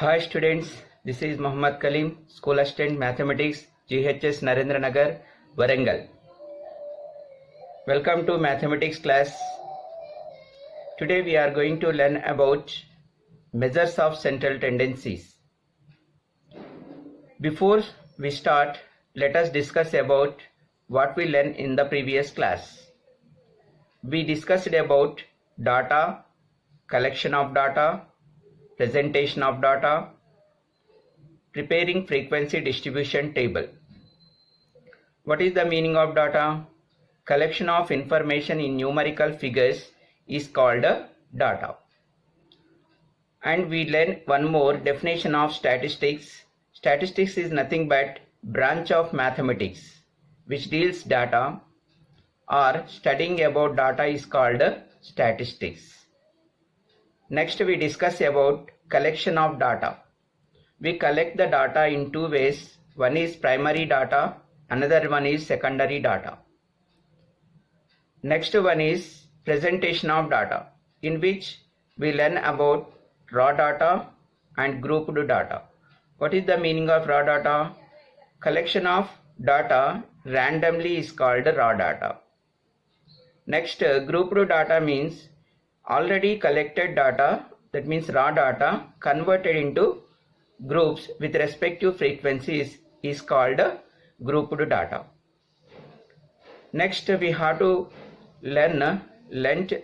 Hi students, this is Muhammad Kalim, School Assistant Mathematics, GHS Narendra Nagar, Warangal. Welcome to Mathematics class. Today we are going to learn about measures of central tendencies. Before we start, let us discuss about what we learned in the previous class. We discussed about data, collection of data, presentation of data, preparing frequency distribution table. What is the meaning of data? Collection of information in numerical figures is called data. And we learn one more definition of statistics. Statistics is nothing but branch of mathematics which deals data, or studying about data is called statistics. Next we discuss about collection of data. We collect the data in two ways. One is primary data, another one is secondary data. Next one is presentation of data, in which we learn about raw data and grouped data. What is the meaning of raw data? Collection of data randomly is called raw data. Next, grouped data means already collected data, that means raw data converted into groups with respective frequencies is called grouped data. Next we have to learn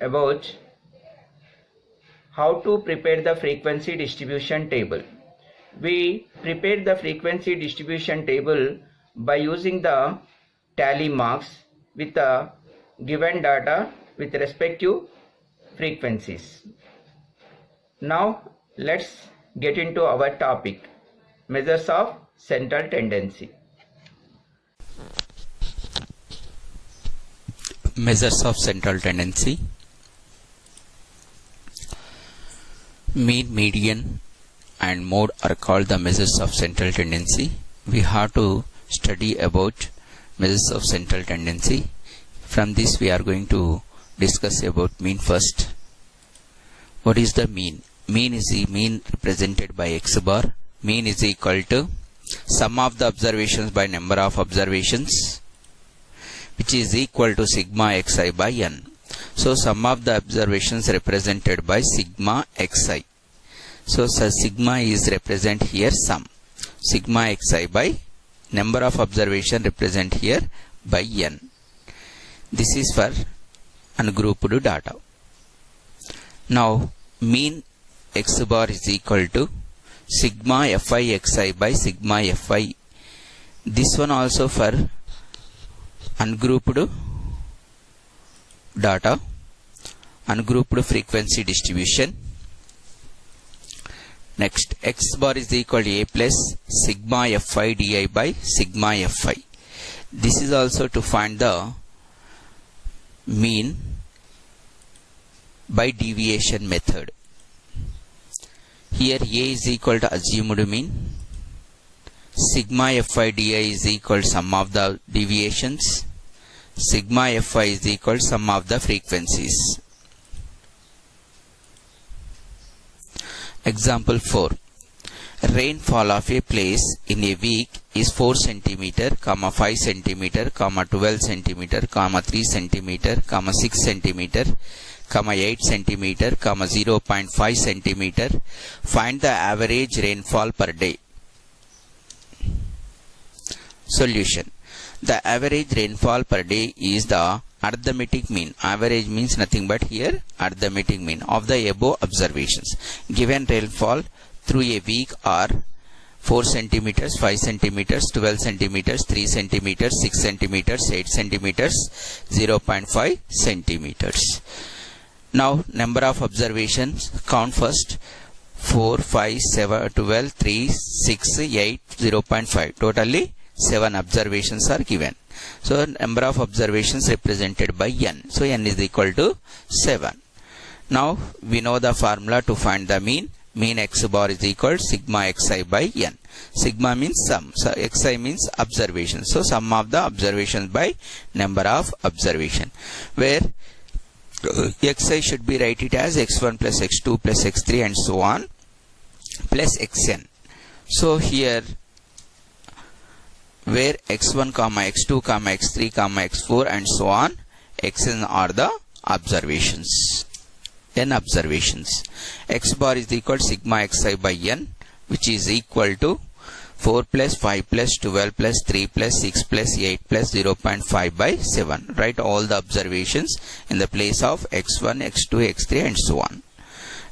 about how to prepare the frequency distribution table. We prepare the frequency distribution table by using the tally marks with the given data with respective frequencies. Now let's get into our topic, measures of central tendency. Measures of central tendency. Mean, median and mode are called the measures of central tendency. We have to study about measures of central tendency. From this we are going to discuss about mean first. What is the mean? Mean is the mean represented by x bar. Mean is equal to sum of the observations by number of observations, which is equal to sigma xi by n. So sum of the observations represented by sigma xi. So sigma is represent here sum. Sigma xi by number of observation represent here by n. This is for ungrouped data. Now mean x bar is equal to sigma fi xi by sigma fi. This one also for ungrouped data, ungrouped frequency distribution. Next, x bar is equal to a plus sigma fi di by sigma fi. This is also to find the mean by deviation method. Here a is equal to assumed mean, sigma fi di is equal to sum of the deviations, sigma fi is equal to sum of the frequencies. Example 4. Rainfall of a place in a week is 4 cm, 5 cm, 12 cm, 3 cm, 6 cm, 8 cm, 0.5 cm. Find the average rainfall per day. Solution. The average rainfall per day is the arithmetic mean. Average means nothing but here arithmetic mean of the above observations. Given rainfall through a week are 4 cm, 5 cm, 12 cm, 3 cm, 6 cm, 8 cm, 0.5 cm. Now number of observations, count first. 4, 5, 7, 12, 3, 6, 8, 0.5. Totally 7 observations are given. So number of observations represented by n. So n is equal to 7. Now we know the formula to find the mean. Mean x bar is equal to sigma xi by n. Sigma means sum. So xi means observation. So sum of the observations by number of observation. Where xi should be write it as x1 plus x2 plus x3 and so on. plus xn. So here where x1 comma x2 comma x3 comma x4 and so on, xn are the observations, n observations. X bar is equal to sigma xi by n, which is equal to 4 plus 5 plus 12 plus 3 plus 6 plus 8 plus 0.5 by 7. Write all the observations in the place of x1, x2, x3 and so on.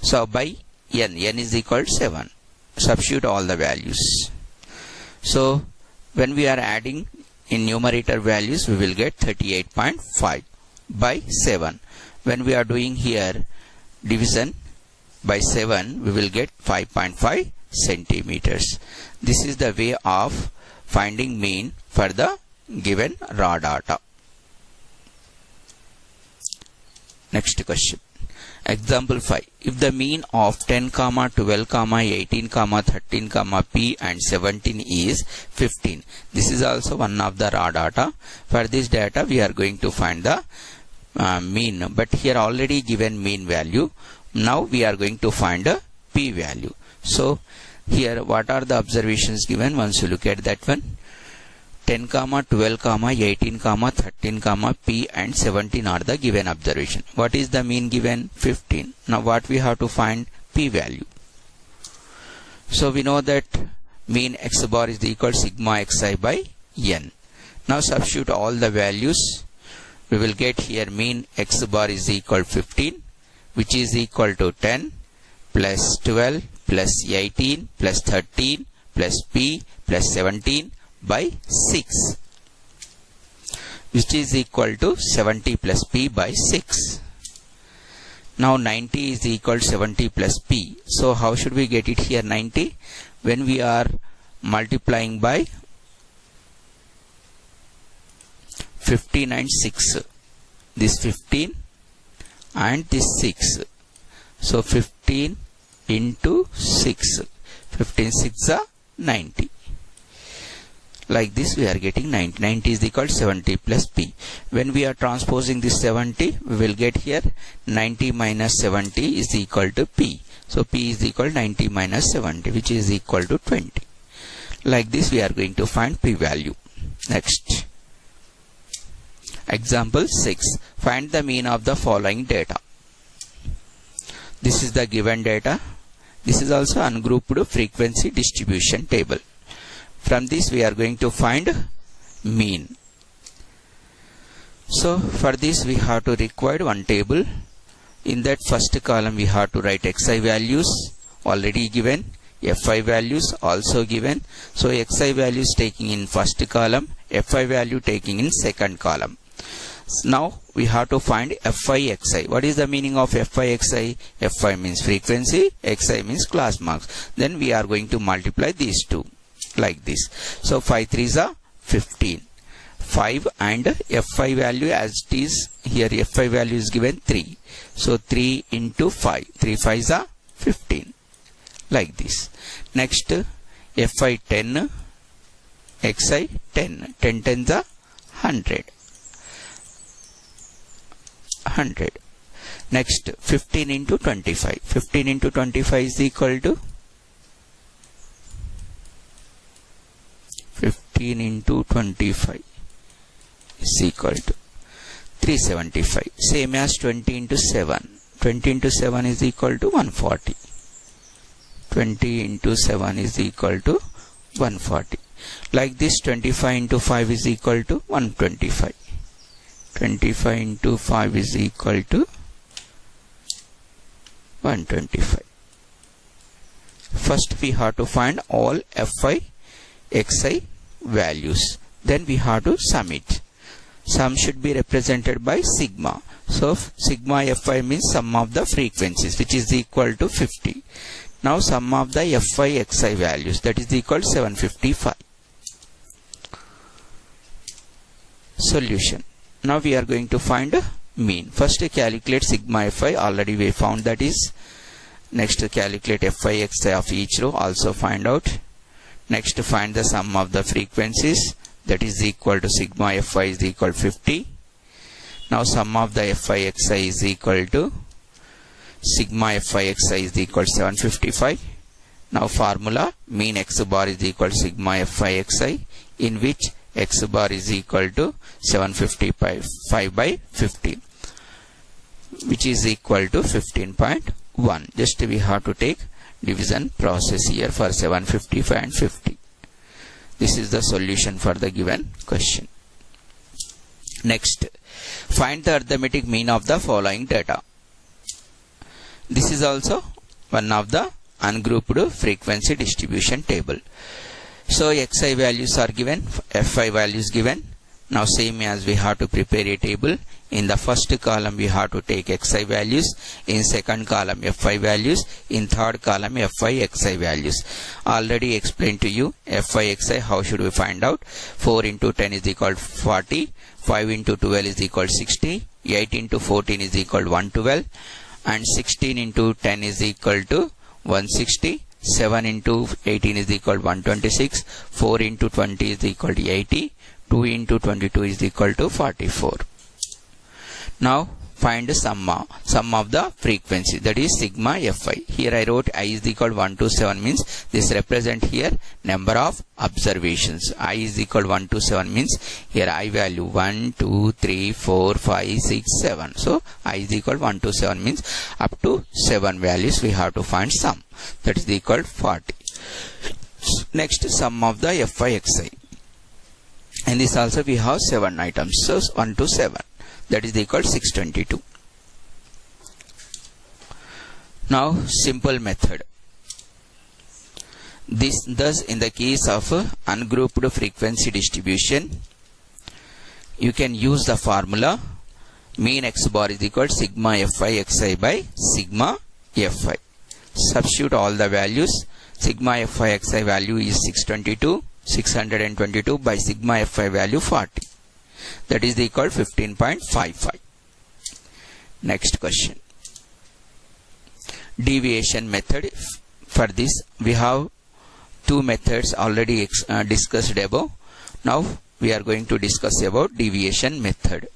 So by n is equal to 7. Substitute all the values. So when we are adding in numerator values, we will get 38.5 by 7. When we are doing here division by 7, we will get 5.5 centimeters. This is the way of finding mean for the given raw data. Next question. Example 5. If the mean of 10, 12, 18, 13, P and 17 is 15. This is also one of the raw data. For this data we are going to find the mean, but here already given mean value. Now we are going to find a P value. So here what are the observations given? Once you look at that one, 10, 12, 18, 13, P and 17 are the given observation. What is the mean given? 15. Now what we have to find? P value. So we know that mean x bar is equal to sigma xi by n. Now substitute all the values. We will get here mean x bar is equal to 15, which is equal to 10 plus 12 plus 18 plus 13 plus P plus 17 by 6, which is equal to 70 plus P by 6. Now 90 is equal to 70 plus P. So how should we get it here 90? When we are multiplying by 15 and 6. This 15 and this 6. So 15 into 6. 15 6 are 90. Like this we are getting 90. 90 is equal to 70 plus P. When we are transposing this 70, we will get here 90 minus 70 is equal to P. So P is equal to 90 minus 70, which is equal to 20. Like this we are going to find P value. Next. Example 6. Find the mean of the following data. This is the given data. This is also ungrouped frequency distribution table. From this we are going to find mean. So for this we have to require one table. In that first column we have to write xi values already given, fi values also given. So xi values taking in first column, fi value taking in second column. Now we have to find fi xi. What is the meaning of fi xi? Fi means frequency, xi means class marks. Then we are going to multiply these two like this. So 5 3s are 15. 5 and fi value as it is here, fi value is given 3. So 3 into 5. 3 5s are 15. Like this. Next fi 10, xi 10. 10 10s are 100. 100. Next 15 into 25. 15 into 25 is equal to 15 into 25 is equal to 375. Same as 20 into 7. 20 into 7 is equal to 140. 20 into 7 is equal to 140. Like this 25 into 5 is equal to 125. 25 into 5 is equal to 125. First we have to find all fi xi values. Then we have to sum it. Sum should be represented by sigma. So sigma fi means sum of the frequencies, which is equal to 50. Now sum of the fi xi values, that is equal to 755. Solution. Now we are going to find mean. First calculate sigma fi, already we found that is. Next calculate fi xi of each row, also find out. Next find the sum of the frequencies, that is equal to sigma fi is equal to 50. Now sum of the fi xi is equal to sigma fi xi is equal to 755. Now formula, mean x bar is equal to sigma fi xi, in which x bar is equal to 755 by 50, which is equal to 15.1. Just we have to take division process here for 755 and 50. This is the solution for the given question. Next, find the arithmetic mean of the following data. This is also one of the ungrouped frequency distribution table. So xi values are given, fi values given. Now same as we have to prepare a table. In the first column we have to take xi values, in second column fi values, in third column fi xi values. Already explained to you fi xi how should we find out. 4 into 10 is equal to 40, 5 into 12 is equal to 60, 8 into 14 is equal to 112, and 16 into 10 is equal to 160, 7 into 18 is equal to 126, 4 into 20 is equal to 80, 2 into 22 is equal to 44. Now find the sum of the frequency, that is sigma fi. Here I wrote I is equal to 1 to 7, means this represent here number of observations. I is equal to 1 to 7 means here I value 1, 2, 3, 4, 5, 6, 7. So I is equal to 1 to 7 means up to 7 values we have to find sum, that is equal to 40. Next, sum of the fi xi. And this also we have 7 items, so 1 to 7, that is equal to 622. Now simple method. Thus in the case of ungrouped frequency distribution, you can use the formula mean x bar is equal to sigma fi xi by sigma fi. Substitute all the values. Sigma fi xi value is 622 by sigma fi value 40, that is equal to 15.55. Next question, deviation method. For this we have two methods already discussed above. Now we are going to discuss about deviation method.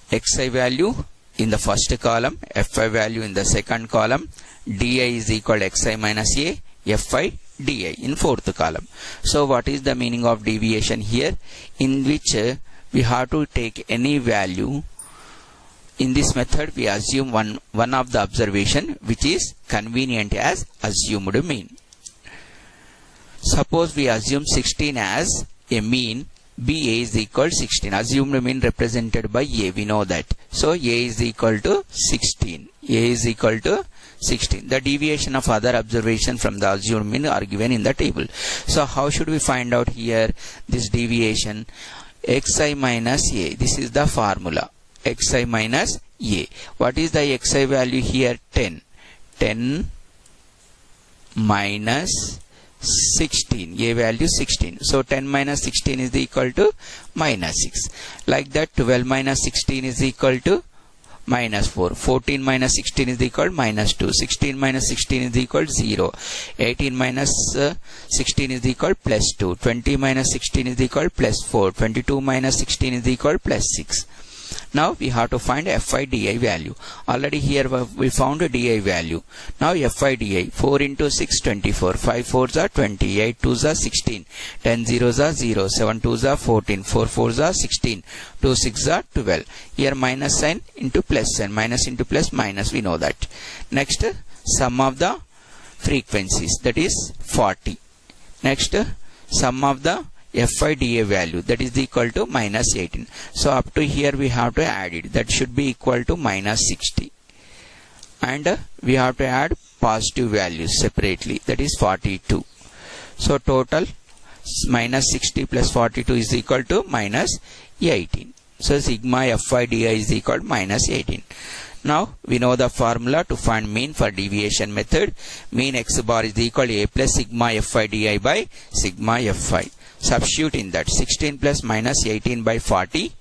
Xi value in the first column, fi value in the second column, di is equal to xi minus a, fi di in fourth column. So what is the meaning of deviation here? In which we have to take any value. In this method we assume one of the observation which is convenient as assumed mean. Suppose we assume 16 as a mean, ba is equal to 16. Assumed mean represented by a, we know that. So a is equal to 16. A is equal to 16. The deviation of other observation from the assumed mean are given in the table. So how should we find out here this deviation? Xi minus a. This is the formula. Xi minus a. What is the xi value here? 10. 10 minus 16. A value 16. So 10 minus 16 is equal to minus 6. Like that 12 minus 16 is equal to minus 4. 14 minus 16 is equal to minus 2. 16 minus 16 is equal to 0. 18 minus 16 is equal to plus 2. 20 minus 16 is equal to plus 4. 22 minus 16 is equal to plus 6. Now we have to find fi di value. Already here we found a di value. Now fi di, 4 into 6, 24, 5 4s are 20, 8 2s are 16, 10 0s are 0, 7 2s are 14, 4 4s are 16, 2 6s are 12. Here minus sign into plus sign, minus into plus minus, we know that. Next, sum of the frequencies, that is 40. Next, sum of the fi di value, that is equal to minus 18. So up to here we have to add it, that should be equal to minus 60, and we have to add positive values separately, that is 42. So total minus 60 plus 42 is equal to minus 18. So sigma fi di is equal to minus 18. Now we know the formula to find mean for deviation method. Mean x bar is equal to a plus sigma fi di by sigma fi. Substitute in that 16 plus minus 18 by 40,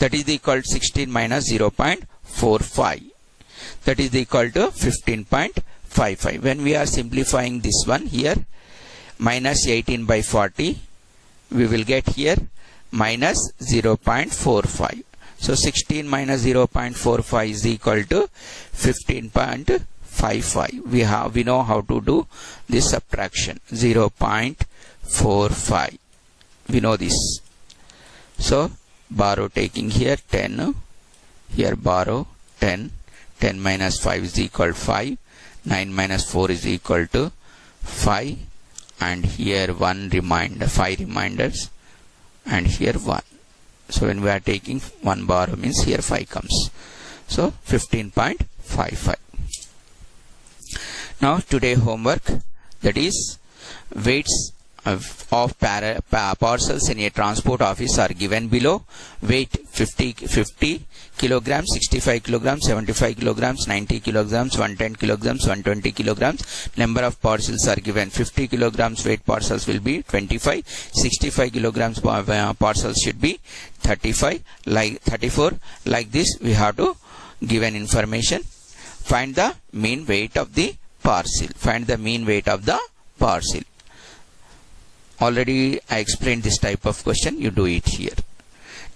that is equal to 16 minus 0.45, that is equal to 15.55. When we are simplifying this one here, minus 18 by 40, we will get here minus 0.45. So 16 minus 0.45 is equal to 15.55. 0.55. We know how to do this subtraction. 0.45. We know this. So borrow, taking here 10. Here borrow 10. 10 minus 5 is equal to 5. 9 minus 4 is equal to 5. And here 1 reminder, 5 reminders. And here 1. So when we are taking 1 borrow means here 5 comes. So 15.55. Now today homework, that is weights of parcels in a transport office are given below. Weight 50 kilograms, 65 kilograms, 75 kilograms, 90 kilograms, 110 kilograms, 120 kilograms. Number of parcels are given. 50 kilograms weight parcels will be 25. 65 kilograms parcels should be 34. Like this we have to give an information. Find the mean weight of the parcel. Find the mean weight of the parcel. Already I explained this type of question. You do it here.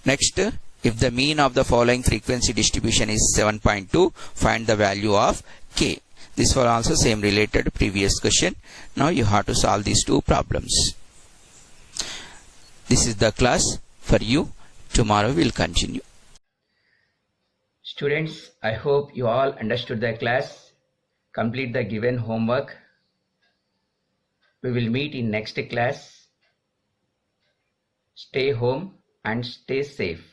Next, if the mean of the following frequency distribution is 7.2, find the value of k. This was also same related to previous question. Now you have to solve these two problems. This is the class for you. Tomorrow we'll continue. Students, I hope you all understood the class. Complete the given homework. We will meet in next class. Stay home and stay safe.